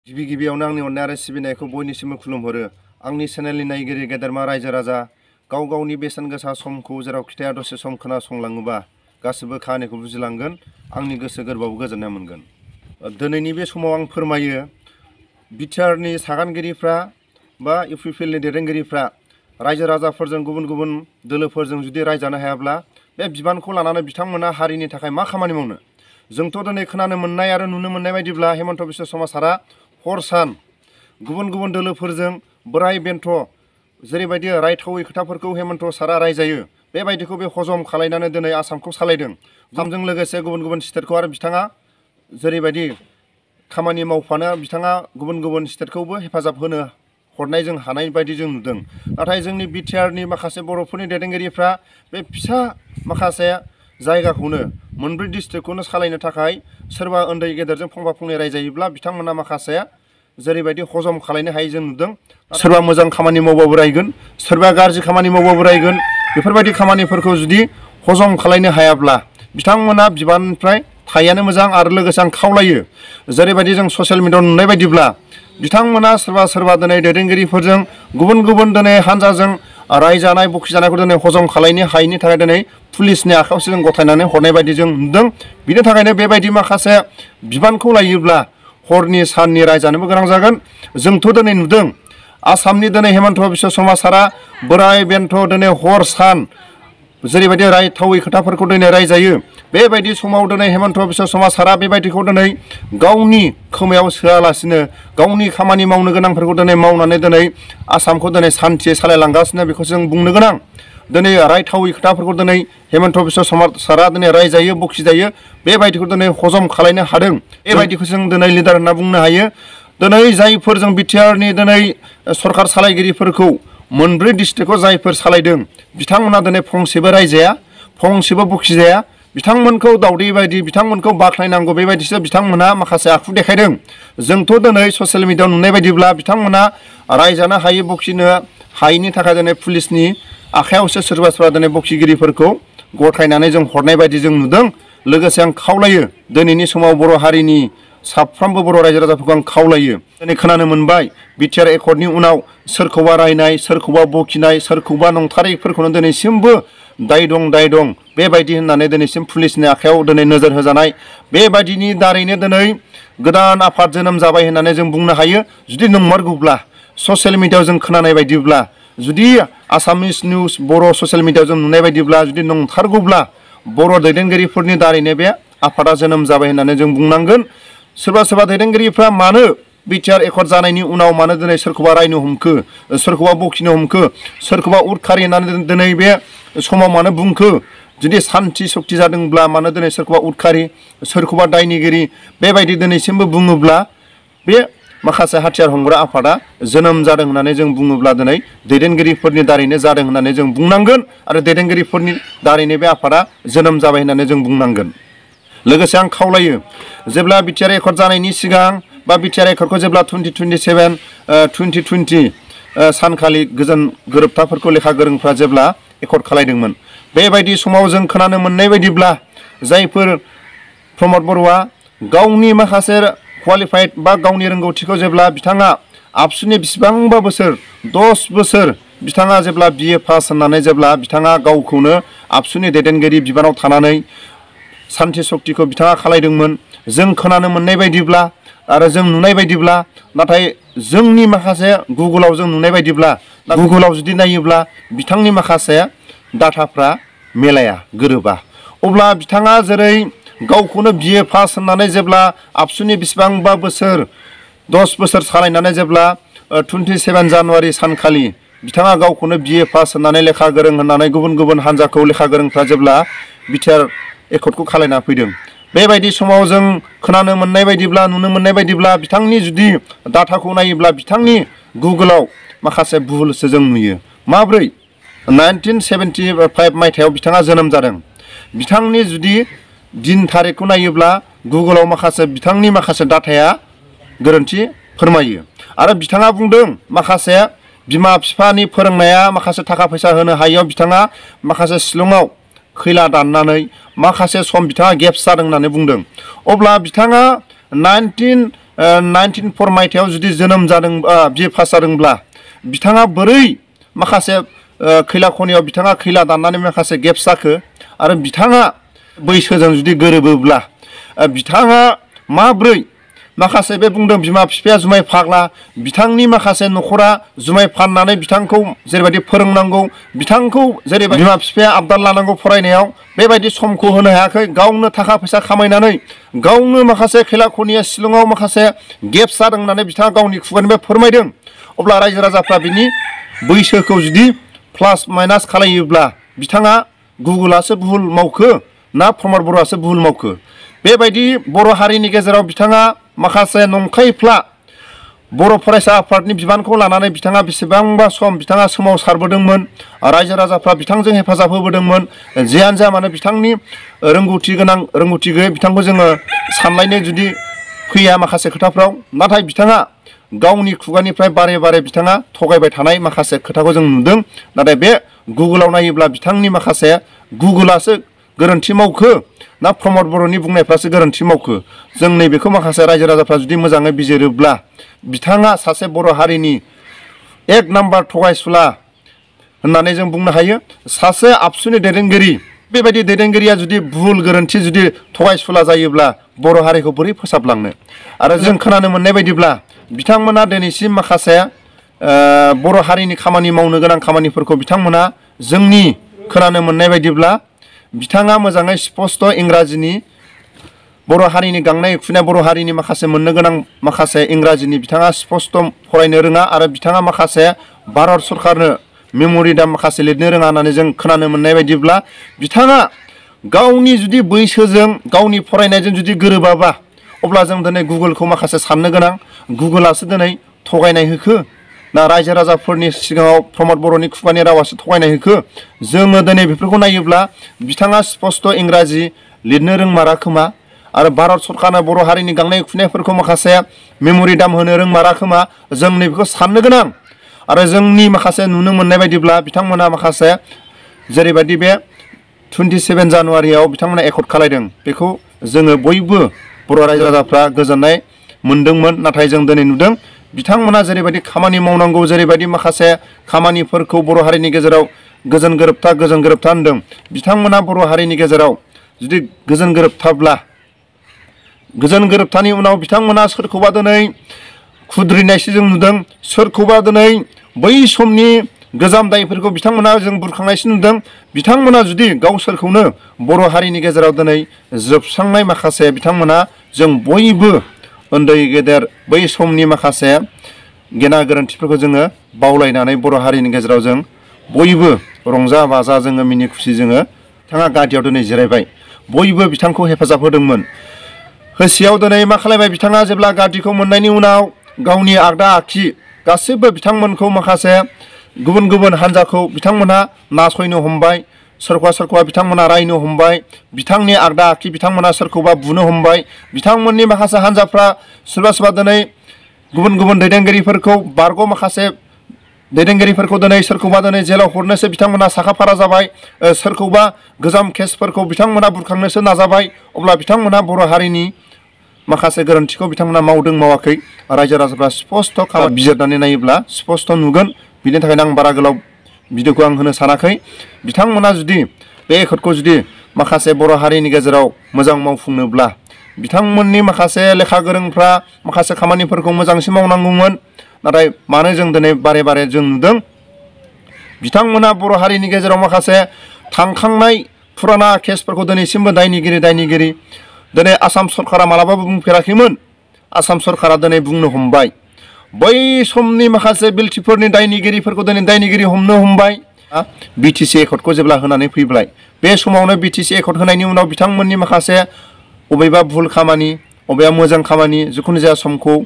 गिबि गिबियावनो आंनि अननाय आरो सिबिनायखौ बयनिसिमबो खुलुमहरो। आंनि चेनेलनि नायगिरि गेदेरमा रायजो राजा गाव गावनि बेसेन गोसा समखौ जेराव खिथाया दसे सम खोनासंलाङोबा गासिबो खाहानिखौ बुजिलांगोन, आंनि गोसो गोरबोआव गोजोननाय मोनगोन। दिनैनि बे समाव आं फोरमायो बिटिआरनि सागानगिरिफ्रा बा इउपिपिएलनि दैदेनगिरिफ्रा रायजो राजाफोरजों गुबुन गुबुन दोलोफोरजों जुदि रायजानो हायाब्ला बे बिबानखौ लानानै बिथांमोना हारिनि थाखाय मा खामानि मावनो? जोंथ' दिनै खोनानो मोननाय आरो नुनो मोननाय बायदिब्ला हेमन्त बिश्व शर्मा सारा हर सान गुबुन गुबुन दोलोफोरजों बोराय बेन्थ' जेरैबायदि रायथावै खोथाफोरखौ हेमन्त सारा रायजायो बेबायदिखौ बे हजम खालायनानै दिनै आसामखौ सालायदों। आसामजों लोगोसे गुबुन गुबुन स्टेटखौ आरो बिथाङा जेरैबायदि खामानि मावफानो बिथाङा गुबुन गुबुन स्टेटखौबो हेफाजाब होनो हरनाय जों हानाय बायदि जों नुदों। नाथाय जोंनि बिटिआरनि माखासे बर'फोरनि दैदेनगिरिफ्रा बे फिसा माखासे जायगाखौनो मोनब्रै डिस्ट्रिक्टखौनो सालायनो थाखाय सोरबा उन्दै गेदेरजों फंफा फंनै रायजायोब्ला बिथांमोना माखासे जेरैबायदि हजम खालायनो हायै जों नुदों। सोरबा मोजां खामानि मावबाबो रायगोन, सोरबा गाज्रि खामानि मावबाबो रायगोन। बेफोरबायदि खामानिफोरखौ जुदि हजम खालायनो हायाब्ला बिथांमोना बिबाननिफ्राय थायानो मोजां। आरो लोगोसे आं खावलायो जेरैबायदि जों ससियेल मिडियायाव नुनाय बायदिब्ला बिथांमोना सोरबा दिनै दैदेनगिरिफोरजों गुबुन गुबुन दिनै हान्जाजों रायजानाय बखिजानायखौ दिनै हजम खालायनो हायैनि थाखाय दिनै पुलिसनि आखायावसो जों गथायनानै हरनाय बायदि जों नुदों। बिनि थाखायनो बेबायदि माखासे बिबानखौ लायोब्ला हरनि साननि रायजानोबो गोनां जागोन। जोंथ' दिनै नुदों आसामनि दिनै हेमन्त बिश्व शर्मा सारा बोराय बेन्थ' दिनै हर सान जेरैबायदि रायथावै खोथाफोरखौ दिनै रायजायो बेबायदि समाव दिनै हेमन्त बिश्व शर्मा सारा बेबायदिखौ दिनै गावनि खोमायाव सोआलासिनो गावनि खामानि मावनो गोनांफोरखौ दिनै मावनानै दिनै आसामखौ दिनै सान्थियै सालायलांगासिनो बेखौ जों बुंनो गोनां। दिनै रायथावै खोथाफोरखौ दिनै हेमन्त बिश्व शर्मा सारा दिनै रायजायो बखिजायो बेबायदिखौ दिनै हजम खालायनो हादों। बेबायदिखौ जों दिनै लिडार होनना बुंनो हायो। दिनै जायफोर जों बिटिआरनि दिनै सरकार सालायगिरिफोरखौ मोनब्रै डिस्ट्रिक्टखौ जायफोर सालायदों बिथांमोना दिनै फंसेबो रायजाया, फंसेबो बखिजाया। बिथांमोनखौ दावदै बायदि बिथांमोनखौ बाख्नायनांगौ बेबायदिसो बिथांमोना माखासे आखु देखायदों। जोंथ' दिनै ससियेल मिडियायाव नुनाय बायदिब्ला बिथांमोना रायजानो हायै बखिनो हायैनि थाखाय दिनै पुलिसनि आखायावसो सोरबा दिनै बखिगिरिफोरखौ गथायनानै जों हरनाय बायदि जों नुदों। लोगोसे आं खावलायो दिनैनि समाव बर' हारिनि साफ्रोमबो बर' रायजो राजाफोरखौ आं खावलायो। दिनै खोनानो मोनबाय बिटिआर एकर्डनि उनाव सोरखौबा रायनाय, सोरखौबा बखिनाय, सोरखौबा नंथारैफोरखौनो दिनैसिमबो दाय दं बेबायदि होननानै दिनैसिम पुलिसनि आखायाव दिनै नोजोर होजानाय बेबायदिनि दारैनो दिनै गोदान आफाद जोनोम जाबाय होननानै जों बुंनो हायो। जुदि नंमारगौब्ला ससियेल मिडियायाव जों खोनानाय बायदिब्ला जुदि आसामिस निउस बर' ससियेल मिडियायाव जों नुनाय बायदिब्ला जुदि नंथारगौब्ला बर' दैदेनगिरिफोरनि दारैनो बे आफादा जोनोम जाबाय होननानै जों बुंनांगोन। सोरबा दैदेनगिरिफ्रा मानो बिटिआर एकर्ड जानायनि उनाव मानो दिनै सोरखौबा रायनो हमखो, सोरखौबा बखिनो हमखो, सोरखौबा उदखारि होननानै दिनै बे समाव मानो बुंखो? जुदि सान्थि सक्ति जादोंब्ला मानो दिनै सोरखौबा उदखारि, सोरखौबा दायनिगिरि बेबायदि दिनैसिमबो बुङोब्ला बे माखासे हाथियार हमग्रा आफादा जोनोम जादों होननानै जों बुङोब्ला दिनै दैदेनगिरिफोरनि दारैनो जादों होननानै जों बुंनांगोन। आरो दैदेनगिरिफोरनि दारैनो बे आफादा जोनोम जाबाय होननानै जों बुंनांगोन। लोगोसे आं खावलायो जेब्ला बिटिआर एकर्ड जानायनि सिगां बा बिटिआर एकर्डखौ जेब्ला 2020 सानखालि गोजोन गोरोबथाफोरखौ लेखा गोरोंफ्रा जेब्ला एकर्ड खालायदोंमोन बेबायदि समाव जों खोनानो मोननाय बायदिब्ला जायफोर प्रमद बर'आ गावनि माखासे क्वालिफाइड बा गावनि रोंगौथिखौ जेब्ला बिथाङा आबसुनि बेसेबांबा बोसोर 10 बोसोर बिथाङा जेब्ला बिए पास होननानै जेब्ला बिथाङा गावखौनो आबसुनि दैदेनगिरि बिबानाव थानानै सान्थि सक्तिखौ बिथाङा खालायदोंमोन। जों खोनानो मोननाय बायदिब्ला आरो जों नुनाय बायदिब्ला नाथाय जोंनि माखासे गुगोलाव जों नुनाय बायदिब्ला गुगोलाव जुदि नायोब्ला बिथांनि माखासे डाटाफ्रा मेलाया गोरोबा। अब्ला बिथाङा जेरै गावखौनो बिए पास होननानै जेब्ला आबसुनि बेसेबांबा बोसोर 10 बोसोर सालायनानै जेब्ला 27 जानुवारि सानखालि बिथाङा गावखौनो बिए पास होननानै लेखा गोरों होननानै गुबुन गुबुन हान्जाखौ लेखा गोरोंफ्रा जेब्ला बिटिआर एकर्डखौ खालायना फैदों बेबायदि समाव जों खोनानो मोननाय बायदिब्ला नुनो मोननाय बायदिब्ला बिथांनि जुदि डाटाखौ नायोब्ला बिथांनि गुगोलाव माखासे भुलसो जों नुयो। माब्रै 1975 मायथाइयाव बिथाङा जोनोम जादों। बिथांनि जुदि दिन थारिखखौ नायोब्ला गुगोलाव माखासे बिथांनि माखासे डाटाया गोरोन्थि फोरमायो। आरो बिथाङा बुंदों माखासे बिमा बिफानि फोरोंनाया माखासे थाखा फैसा होनो हायैयाव बिथाङा माखासे शिलंआव खैला दाननानै माखासे सम बिथाङा गेप्स जादों होननानै बुंदों। अब्ला बिथाङा 19 1904 मायथाइयाव जुदि जोनोम जादों बिए पास जादोंब्ला बिथाङा बोरै माखासे खैला खनियाव बिथाङा खैला दाननानै माखासे गेप्स जाखो आरो बिथाङा बैसोजों जुदि गोरोबोब्ला बिथाङा माब्रै माखासे बे बुंदों बिमा बिफाया जुमाय फाग्ला बिथांनि माखासे न'खरा जुमाय फाननानै बिथांखौ जेरैबायदि फोरोंनांगौ बिथांखौ जेरैबायदि बिमा बिफाया आबदाल लानांगौ फरायनायाव बेबायदि समखौ होनो हायाखै गावनो थाखा फैसा खामायनानै गावनो माखासे खैला खनिया शिलंआव माखासे गेप्स जादों होननानै बिथाङा गावनि खुगानिफ्राय फोरमायदों अब्ला रायजो राजाफ्रा बिनि बैसोखौ जुदि प्लास माइनास खालायोब्ला बिथाङा गुगोलासो भुल मावखो ना प्रमद बर'आसो भुल मावखो बेबायदि बर' हारिनि गेजेराव बिथाङा माखासे नंखायफ्ला बर' फरायसा आफादनि बिबानखौ लानानै बिथाङा बेसेबांबा सम बिथाङा सोमावसारबोदोंमोन रायजो राजाफ्रा बिथांजों हेफाजाब होबोदोंमोन जियानो जा मानो बिथांनि रोंगौथि गोनां रोंगौथि गैयै बिथांखौ जोङो सानलायनो जुदि फैया माखासे खोथाफ्राव नाथाय बिथाङा गावनि खुगानिफ्राय बारे बारे बिथाङा थगायबाय थानाय माखासे खोथाखौ जों नुदों नाथाय बे गुगोलाव नायोब्ला बिथांनि माखासे गुगोलासो गोरोन्थि मावखो ना प्रमद बर'नि बुंनायफ्रासो गोरोन्थि मावखो जों नैबेखौ माखासे रायजो राजाफ्रा जुदि मोजाङै बिजिरोब्ला बिथाङा सासे बर' हारिनि एक नाम्बार थगायसुला होननानै जों बुंनो हायो सासे आबसुनि दैदेनगिरि बेबायदि दैदेनगिरिया जुदि भुल गोरोन्थि जुदि थगायसुला जायोब्ला बर' हारिखौ बोरै फोसाबलांनो आरो जों खोनानो मोननाय बायदिब्ला बिथांमोना दिनैसिम माखासे बर' हारिनि खामानि मावनो गोनां खामानिफोरखौ बिथांमोना जोंनि खोनानो मोननाय बायदिब्ला बिथाङा मोजाङै स्पष्ट इंराजिनि बर' हारिनि गांनाय उखैनाय बर' हारिनि माखासे मोननो गोनां माखासे इंराजिनि बिथाङा स्पष्ट फरायनो रोङा आरो बिथाङा माखासे भारत सरकारनो मेम'रेन्डाम माखासे लिरनो रोङा होननानै जों खोनानो मोननाय बायदिब्ला बिथाङा गावनि जुदि बैसोजों गावनि फरायनायजों जुदि गोरोबाबा अब्ला जों दिनै गुगोलखौ माखासे साननो गोनां गुगोलासो दिनै थगायनाय होखो ना रायजो राजाफोरनि सिगाङाव प्रमद बर'नि खुगानि रावासो थगायनाय होखो जोङो दिनै बेफोरखौ नायोब्ला बिथाङा स्पष्ट इंराजि लिरनो रोंमारा खोमा आरो भारत सरकारनो बर' हारिनि गांनाय उखैनायफोरखौ माखासे मेम'रेन्डाम होनो रोंमारा खोमा जों नैबेखौ साननो गोनां आरो जोंनि माखासे नुनो मोननाय बायदिब्ला बिथांमोना माखासे जेरैबायदि बे 27 जानुवारियाव बिथांमोना एकर्ड खालायदों बेखौ जोङो बयबो बर' रायजो राजाफ्रा गोजोननाय मोनदोंमोन नाथाय जों दिनै नुदों बिथांमोना जेरैबायदि खामानि मावनांगौ जेरैबायदि माखासे खामानिफोरखौ बर' हारिनि गेजेराव गोजोन गोरोबथा होनदों बिथांमोना बर' हारिनि गेजेराव जुदि गोजोन गोरोबथानि उनाव बिथांमोना सोरखौबा दिनै खुद्रिनायसो जों नुदों सोरखौबा दिनै बै समनि गोजाम दायफोरखौ बिथांमोना जों बुरखांनायसो नुदों बिथांमोना जुदि गावसोरखौनो बर' हारिनि गेजेराव दिनै जोबस्रांनाय माखासे बिथांमोना जों बयबो उन्दै गेदेर बै समनि माखासे गेना गोरोन्थिफोरखौ जोङो बावलायनानै बर' हारिनि गेजेराव जों बयबो रंजा बाजा जोङो मिनि खुसि जोङो बिथाङा गादियाव दिनै जिरायबाय बयबो बिथांखौ हेफाजाब होदोंमोन होसेयाव दिनै मा खालामबाय बिथाङा जेब्ला गादिखौ मोननायनि उनाव गावनि आगदा आखि गासैबो बिथांमोनखौ माखासे गुबुन गुबुन हान्जाखौ बिथांमोनहा नासयनो हमबाय सोरखौबा बिथांमोना रायनो हमबाय बिथांनि आगदा आखि बिथांमोना सोरखौबा बुनो हमबाय बिथांमोननि माखासे हान्जाफ्रा सोरबा दिनै गुबुन गुबुन दैदेनगिरिफोरखौ बारग' माखासे दैदेनगिरिफोरखौ दिनै सोरखौबा दिनै जेलाव हरनोसो बिथांमोना साखाफारा जाबाय सोरखौबा गोजाम केसफोरखौ बिथांमोना बुरखांनोसो नाजाबाय अब्ला बिथांमोना बर' हारिनि माखासे गोरोन्थिखौ बिथांमोना मावदों मावाखै रायजो राजाफ्रा स्पष्ट बिजिरनानै नायोब्ला स्पष्ट नुगोन बिनि थाखायनो आं बारा गोलाव भिडिअखौ आं होनो सानाखै बिथांमोना जुदि बे एकर्डखौ जुदि माखासे बर' हारिनि गेजेराव मोजां मावफुंनोब्ला बिथांमोननि माखासे लेखा गोरोंफ्रा माखासे खामानिफोरखौ मोजांसिन मावनांगौमोन नाथाय मानो जों दिनै बारे बारे जों नुदों बिथांमोना बर' हारिनि गेजेराव माखासे थांखांनाय फुराना केसफोरखौ दिनैसिमबो दायनिगिरि दिनै आसाम सरकारा मालाबाबो बुंफेराखैमोन आसाम सरकारा दिनै बुंनो हमबाय बै समनि माखासे बिल्टिफोरनि दायनिगिरिफोरखौ दिनै दायनिगिरि हमनो हमबाय बिटिसि एकर्डखौ जेब्ला होनानै फैबाय बे समावनो बिटिसि एकर्ड होनायनि उनाव बिथांमोननि माखासे अबेबा भुल खामानि अबेबा मोजां खामानि जिखुनु जाया समखौ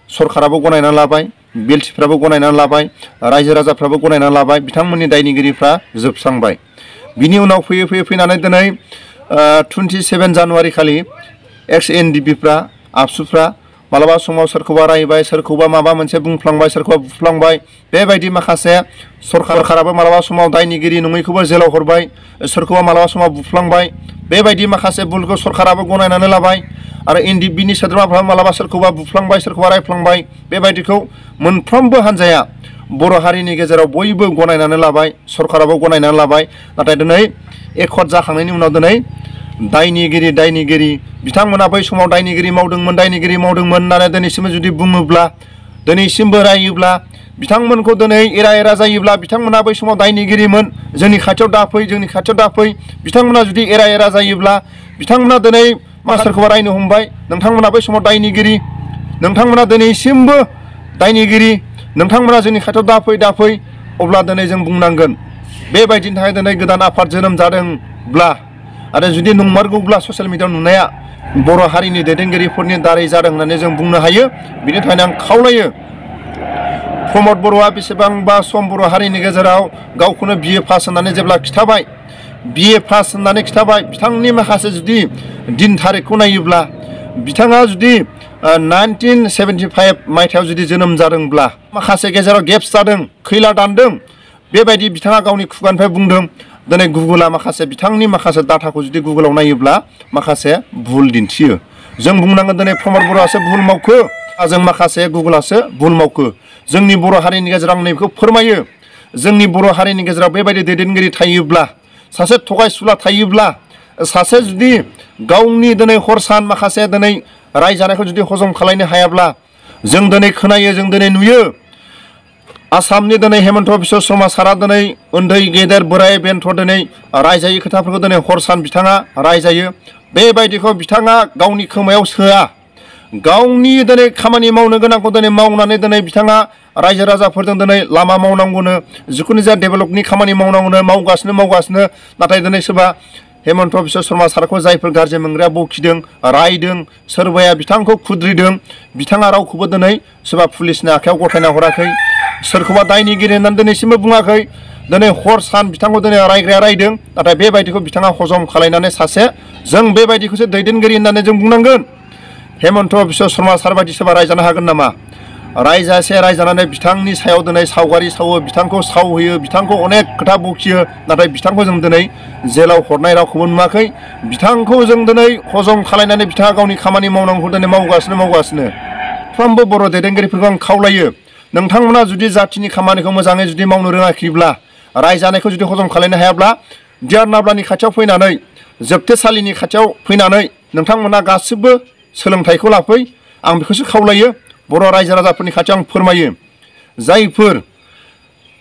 सरकाराबो गनायनानै लाबाय बिल्टिफ्राबो गनायनानै लाबाय रायजो राजाफ्राबो गनायनानै लाबाय बिथांमोननि दायनिगिरिफ्रा जोबस्रांबाय बिनि उनाव फैनानै दिनै 27 जानुवारि खालि एक्स एनडिपिफ्रा आबसुफ्रा मालाबा समाव सोरखौबा रायबाय सोरखौबा माबा मोनसे बुंफ्लांबाय सोरखौबा बुफ्लांबाय बेबायदि माखासे सरकाराबो मालाबा समाव दायनिगिरि नङैखौबो जेलाव हरबाय सोरखौबा मालाबा समाव बुफ्लांबाय बेबायदि माखासे भुलखौ सरकाराबो गनायनानै लाबाय आरो एनडिएफबिनि सोद्रोमाफ्रा मालाबा सोरखौबा बुफ्लांबाय सोरखौबा रायफ्लांबाय बेबायदिखौ मोनफ्रोमबो हान्जाया बर' हारिनि गेजेराव बयबो गनायनानै लाबाय सरकाराबो गनायनानै लाबाय नाथाय दिनै एकट जाखांनायनि उनाव दिनै दायनिगिरि बिथांमोना बै समाव दायनिगिरि मावदोंमोन होननानै दिनैसिमबो जुदि बुङोब्ला दिनैसिमबो रायोब्ला बिथांमोनखौ दिनै एरा जायोब्ला बिथांमोना बै समाव दायनिगिरिमोन जोंनि खाथियाव दाफै बिथांमोना जुदि एरा जायोब्ला बिथांमोना दिनै सोरखौबा रायनो हमबाय नोंथांमोना बै समाव दायनिगिरि नोंथांमोना दिनैसिमबो दायनिगिरि नोंथांमोना जोंनि खाथियाव दाफै अब्ला दिनै जों बुंनांगोन बेबायदिनि थाखाय दिनै गोदान आफाद जोनोम जादोंब्ला आरो जुदि नंमारगौब्ला ससियेल मिडियायाव नुनाया बर' हारिनि दैदेनगिरिफोरनि दारै जादों होननानै जों बुंनो हायो बिनि थाखायनो आं खावलायो प्रमद बर'आ बेसेबांबा सम बर' हारिनि गेजेराव गावखौनो बिए पास होननानै जेब्ला खिथाबाय बिथांनि माखासे जुदि दिन थारिखखौ नायोब्ला बिथाङा जुदि 1975 मायथाइयाव जुदि जोनोम जादोंब्ला माखासे गेजेराव गेप्स जादों खैला दानदों बेबायदि बिथाङा गावनि खुगानिफ्राय बुंदों दिनै गुगोला बिथांनि माखासे डाटाखौ जुदि गुगोलाव नायोब्ला माखासे भुल दिन्थियो जों बुंनांगोन दिनै प्रमद बर'आसो भुल मावखो जों माखासे गुगोलासो भुल मावखो जोंनि बर' हारिनि गेजेराव आं नैबेखौ फोरमायो जोंनि बर' हारिनि गेजेराव बेबायदि दैदेनगिरि थायोब्ला सासे थगायसुला थायोब्ला सासे जुदि गावनि दिनै हर सान माखासे दिनै रायजानायखौ जुदि हजम खालामनो हायाब्ला जों दिनै खोनायो जों दिनै नुयो आसामनि दिनै हेमन्त बिश्व शर्मा सारा दिनै उन्दै गेदेर बोराय बेन्थ दिनै रायजायै खोथाफोरखौ दिनै हर सान बिथाङा रायजायो बेबायदिखौ बिथाङा गावनि खोमायाव सोआ गावनि दिनै खामानि मावनो गोनांखौ दिनै मावनानै दिनै बिथाङा रायजो राजाफोरजों दिनै लामा मावनांगौनो जिखुनु जाया डेभेलपनि खामानि मावनांगौनो मावगासिनो नाथाय दिनै सोरबा हेमन्त बिश्व शर्मा सारखौ जायफोर गाज्रि मोनग्राया बखिदों रायदों सोरबाया बिथांखौ खुद्रिदों बिथाङा रावखौबो दिनै सोरबा पुलिसनि आखायाव गथायना हराखै सोरखौबा दायनिगिरि होननानै दिनैसिमबो बुङाखै दिनै हर सान बिथांखौ दिनै रायग्राया रायदों नाथाय बेबायदिखौ बिथाङा हजम खालामनानै सासे जों बेबायदिखौसो दैदेनगिरि होननानै जों बुंनांगोन हेमन्त बिश्व शर्मा सार बायदि सोरबा रायजानो हागोन नामा रायजानानै बिथांनि सायाव दिनै सावगारि सावो बिथांखौ सावहोयो बिथांखौ अनेक खोथा बखियो नाथाय बिथांखौ जों दिनै जेलाव हरनाय रावखौबो नुवाखै बिथांखौ जों दिनै हजम खालामनानै बिथाङा गावनि खामानि मावनांगौखौ दिनै मावगासिनो साफ्रोमबो बर' दैदेनगिरिफोरखौ आं खावलायो नोंथांमोना जुदि जाथिनि खामानिखौ मोजाङै जुदि मावनो रोङाखैब्ला रायजानायखौ जुदि हजम खालामनो हायाब्ला दियार नाब्लानि खाथियाव फैनानै जोबथेसालिनि खाथियाव फैनानै नोंथांमोना गासिबो सोलोंथाइखौ लाफै आं बेखौसो खावलायो बर' रायजो राजाफोरनि खाथियाव आं फोरमायो जायफोर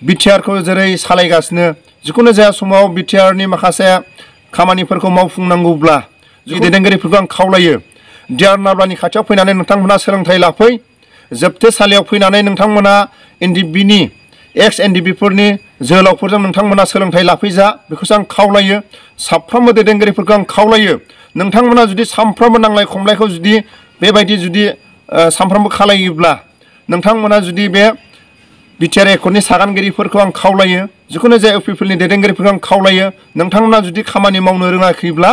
बिटिआरखौ जेरै सालायगासिनो जिखुनु जाया समाव बिटिआरनि माखासे खामानिफोरखौ मावफुंनांगौब्ला जुदि दैदेनगिरिफोरखौ आं खावलायो दियार नाब्लानि खाथियाव फैनानै नोंथांमोना सोलोंथाइ लाफै जोबथेसालियाव फैनानै नोंथांमोना एनडिएफबिनि एक्स एनडिएफबिफोरनि जोहोलावफोरजों नोंथांमोना सोलोंथाइ लाफैजा बेखौसो आं खावलायो साफ्रोमबो दैदेनगिरिफोरखौ आं खावलायो नोंथांमोना जुदि सानफ्रोमबो नांलाय खमलायखौ जुदि बेबायदि जुदि सानफ्रोमबो खालायोब्ला नोंथांमोना जुदि बे बिटिआर एकटनि सागानगिरिफोरखौ आं खावलायो जिखुनु जाया इउपिपिएलनि दैदेनगिरिफोरखौ आं खावलायो नोंथांमोना जुदि खामानि मावनो रोङाखैब्ला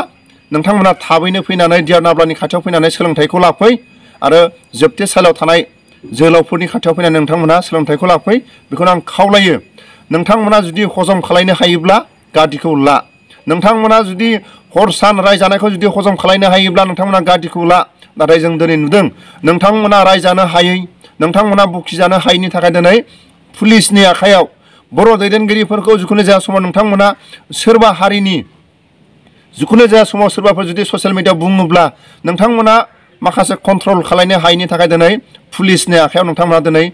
नोंथांमोना थाबैनो फैनानै दियार नाब्लानि खाथियाव फैनानै सोलोंथाइखौ लाफै आरो जोबथेसालियाव थानाय जोहोलावफोरनि खाथियाव फैनानै नोंथांमोना सोलोंथाइखौ लाफै बेखौनो आं खावलायो नोंथांमोना जुदि हजम खालामनो हायोब्ला गादिखौ ला नोंथांमोना जुदि हर सान रायजानायखौ जुदि हजम खालामनो हायोब्ला नोंथांमोना गादिखौ ला नाथाय जों दिनै नुदों नोंथांमोना रायजानो हायै नोंथांमोना बखिजानो हायैनि थाखाय दिनै पुलिसनि आखायाव बर' दैदेनगिरिफोरखौ जिखुनु जाया समाव नोंथांमोना सोरबा हारिनि जिखुनु जाया समाव सोरबाफोर जुदि ससियेल मिडियायाव बुङोब्ला नोंथांमोना माखासे कन्ट्रल खालामनो हायैनि थाखाय दिनै पुलिसनि आखायाव नोंथांमोना दिनै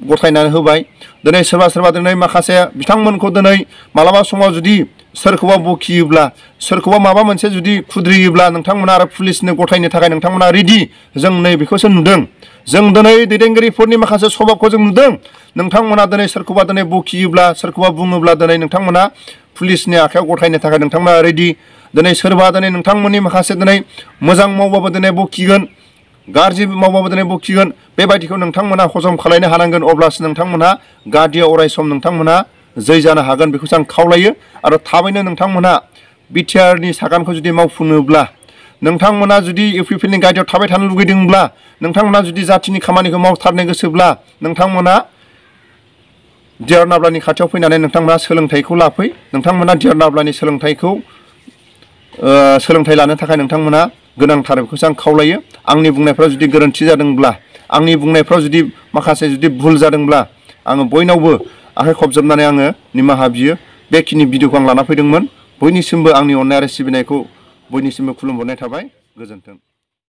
गथायनानै होबाय दिनै सोरबा दिनै माखासे बिथांमोनखौ दिनै मालाबा समाव जुदि सोरखौबा बखियोब्ला सोरखौबा माबा मोनसे जुदि खुद्रियोब्ला नोंथांमोना आरो पुलिसनो गथायनो थाखाय नोंथांमोना रेडि जों नै बेखौसो नुदों जों दिनै दैदेनगिरिफोरनि माखासे स्वभाबखौ जों नुदों नोंथांमोना दिनै सोरखौबा दिनै बखियोब्ला सोरखौबा बुङोब्ला दिनै नोंथांमोना पुलिसनि आखायाव गथायनो थाखाय नोंथांमोना रेडि दिनै सोरबा दिनै नोंथांमोननि माखासे दिनै मोजां मावबाबो दिनै बखिगोन गाज्रि मावबाबो दिनै बखिगोन बेबायदिखौ नोंथांमोना हजम खालामनो हानांगोन अब्लासो नोंथांमोना गादियाव अरायसम नोंथांमोना जै जानो हागोन बेखौसो आं खावलायो आरो थाबैनो नोंथांमोना बिटिआरनि सागानखौ जुदि मावफुङोब्ला नोंथांमोना जुदि इउपिपिएलनि गादियाव थाबाय थानो लुगैदोंब्ला नोंथांमोना जुदि जाथिनि खामानिखौ मावथारनो गोसोब्ला नोंथांमोना दियार नाब्लानि खाथियाव फैनानै नोंथांमोना सोलोंथाइखौ लाफै नोंथांमोना दियार नाब्लानि सोलोंथाइ लानो थाखाय नोंथांमोना गोनांथार बेखौसो आं खावलायो। आंनि बुंनायफ्रा जुदि गोरोन्थि जादोंब्ला, आंनि बुंनायफ्राव जुदि माखासे जुदि भुल जादोंब्ला आङो बयनावबो आखाइ खबजबनानै आङो निमाहा बियो। बेखिनि भिडिअखौ आं लाना फैदोंमोन। बयनिसिमबो आंनि अननाय आरो सिबिनायखौ बयनिसिमबो खुलुमहरनाय थाबाय। गोजोन्थों।